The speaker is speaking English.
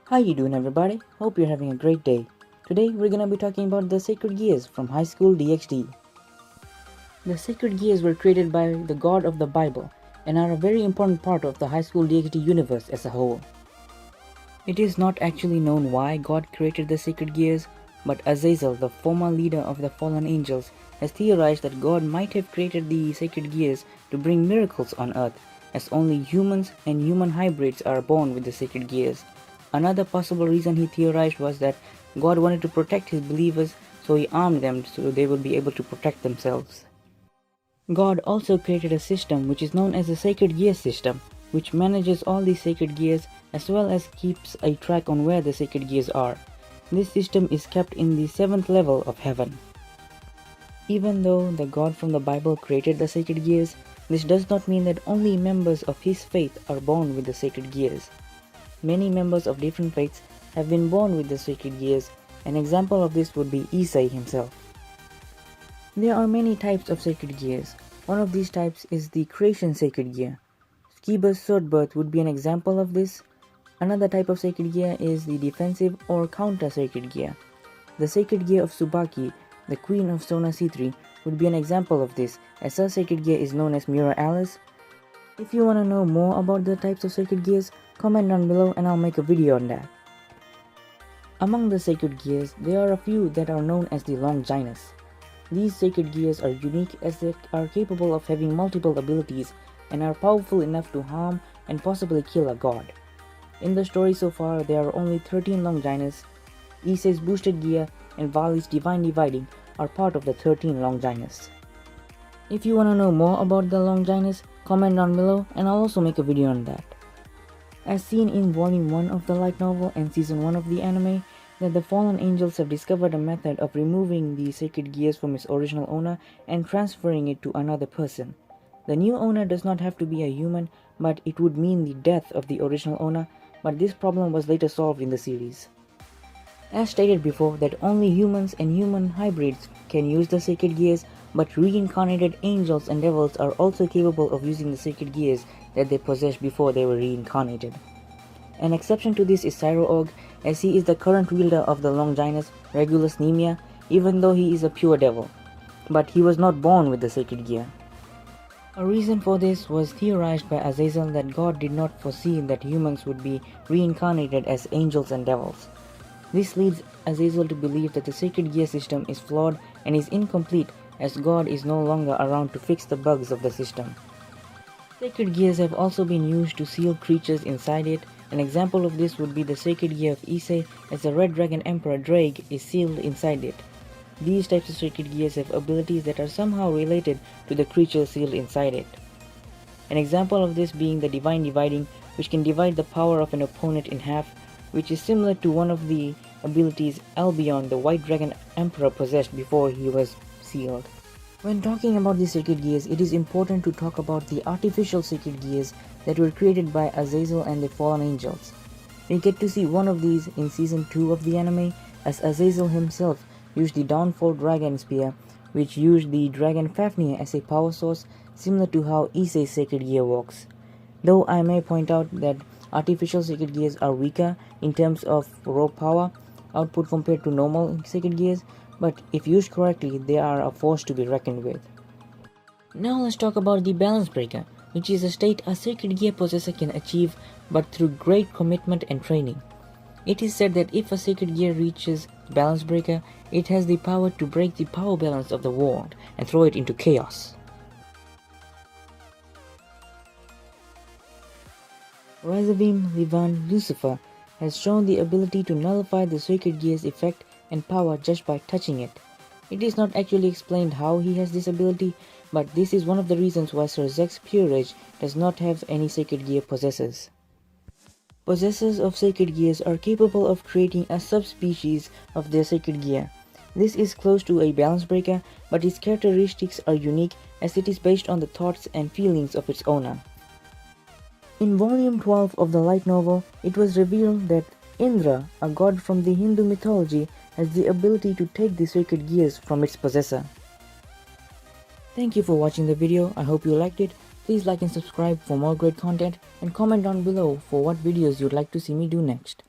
How you doing everybody? Hope you're having a great day. Today we're gonna be talking about the sacred gears from Highschool DxD. The sacred gears were created by the God of the Bible and are a very important part of the Highschool DxD universe as a whole. It is not actually known why God created the sacred gears, but Azazel, the former leader of the fallen angels, has theorized that God might have created the sacred gears to bring miracles on earth, as only humans and human hybrids are born with the sacred gears. Another possible reason he theorized was that God wanted to protect his believers, so he armed them so they would be able to protect themselves. God also created a system which is known as the sacred gear system, which manages all these sacred gears as well as keeps a track on where the sacred gears are. This system is kept in the 7th level of heaven. Even though the God from the Bible created the sacred gears, this does not mean that only members of his faith are born with the sacred gears. Many members of different faiths have been born with the sacred gears. An example of this would be Isai himself. There are many types of sacred gears. One of these types is the creation sacred gear. Skiba's sword birth would be an example of this. Another type of sacred gear is the defensive or counter sacred gear. The sacred gear of Tsubaki, the queen of Sona C3, would be an example of this, as her sacred gear is known as Mirror Alice. If you want to know more about the types of sacred gears, comment down below and I'll make a video on that. Among the sacred gears, there are a few that are known as the Longinus. These sacred gears are unique as they are capable of having multiple abilities and are powerful enough to harm and possibly kill a god. In the story so far, there are only 13 Longinus. Issei's boosted gear and Vali's divine dividing are part of the 13 Longinus. If you want to know more about the Longinus, comment down below and I'll also make a video on that. As seen in volume 1 of the light novel and season 1 of the anime, that the fallen angels have discovered a method of removing the sacred gears from its original owner and transferring it to another person. The new owner does not have to be a human, but it would mean the death of the original owner, but this problem was later solved in the series. As stated before, that only humans and human hybrids can use the sacred gears, but reincarnated angels and devils are also capable of using the sacred gears that they possessed before they were reincarnated. An exception to this is Cyro-Og, as he is the current wielder of the Longinus Regulus Nemia, even though he is a pure devil. But he was not born with the sacred gear. A reason for this was theorized by Azazel that God did not foresee that humans would be reincarnated as angels and devils. This leads Azazel to believe that the sacred gear system is flawed and is incomplete, as God is no longer around to fix the bugs of the system. Sacred gears have also been used to seal creatures inside it. An example of this would be the sacred gear of Issei, as the Red Dragon Emperor Drake is sealed inside it. These types of sacred gears have abilities that are somehow related to the creature sealed inside it. An example of this being the Divine Dividing, which can divide the power of an opponent in half, which is similar to one of the abilities Albion, the White Dragon Emperor, possessed before he was sealed. When talking about the sacred gears, it is important to talk about the artificial sacred gears that were created by Azazel and the fallen angels. We get to see one of these in season 2 of the anime, as Azazel himself used the Downfall Dragon Spear, which used the dragon Fafnir as a power source, similar to how Issei's sacred gear works. Though I may point out that artificial sacred gears are weaker in terms of raw power output compared to normal sacred gears, but if used correctly, they are a force to be reckoned with. Now let's talk about the balance breaker, which is a state a sacred gear possessor can achieve, but through great commitment and training. It is said that if a sacred gear reaches the balance breaker, it has the power to break the power balance of the world and throw it into chaos. Razavim Livan Lucifer has shown the ability to nullify the sacred gear's effect and power just by touching it. It is not actually explained how he has this ability, but this is one of the reasons why Sir Zek's Pure Rage does not have any sacred gear possessors. Possessors of sacred gears are capable of creating a subspecies of their sacred gear. This is close to a balance breaker, but its characteristics are unique as it is based on the thoughts and feelings of its owner. In volume 12 of the light novel, it was revealed that Indra, a god from the Hindu mythology, has the ability to take the sacred gears from its possessor. Thank you for watching the video. I hope you liked it. Please like and subscribe for more great content and comment down below for what videos you'd like to see me do next.